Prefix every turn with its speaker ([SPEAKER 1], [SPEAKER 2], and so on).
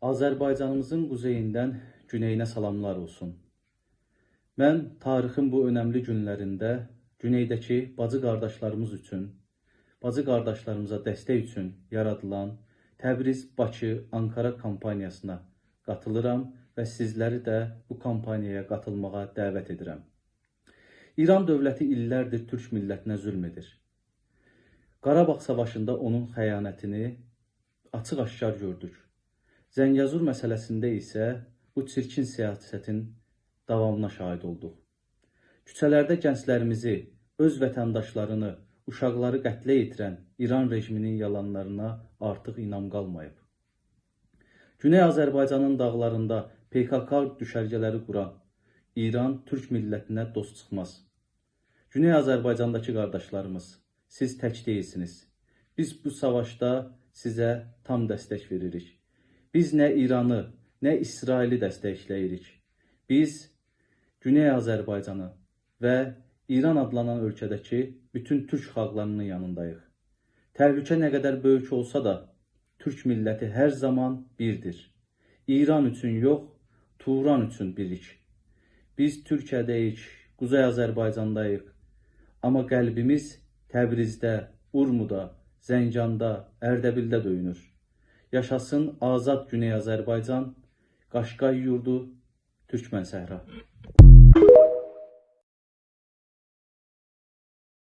[SPEAKER 1] Azərbaycanımızın quzeyindən güneyinə salamlar olsun. Mən tarixin bu önəmli günlərində güneydəki bacı qardaşlarımız üçün, bacı qardaşlarımıza dəstək üçün yaradılan Təbriz, Bakı, Ankara kampaniyasına qatılıram və sizləri də bu kampaniyaya qatılmağa dəvət edirəm. İran dövləti illərdir Türk millətinə zülm edir. Qarabağ savaşında onun xəyanətini açıq-aşkar gördük. Zəngəzur məsələsində isə bu çirkin siyasətin davamına şahid olduq. Küçələrdə gənclərimizi, öz vətəndaşlarını, uşaqları qətlə yetirən İran rejiminin yalanlarına artıq inam qalmayıb. Güney Azərbaycanın dağlarında PKK düşərgələri quran İran Türk millətinə dost çıxmaz. Güney Azərbaycandakı qardaşlarımız, siz tək deyilsiniz. Biz bu savaşda sizə tam dəstək veririk. Biz nə İranı, nə İsraili dəstəkləyirik. Biz Güney Azərbaycanı və İran adlanan ölkədəki bütün Türk xalqlarının yanındayıq. Təhlükə nə qədər böyük olsa da, Türk milləti hər zaman birdir. İran üçün yox, Turan üçün birik. Biz Türkiyədəyik, Quzey Azərbaycandayıq. Amma qəlbimiz Təbrizdə, Urmuda, Zənganda, Ərdəbildə döyünür. Yaşasın azad Güney Azərbaycan, Qaşqay yurdu, Türkmən səhra.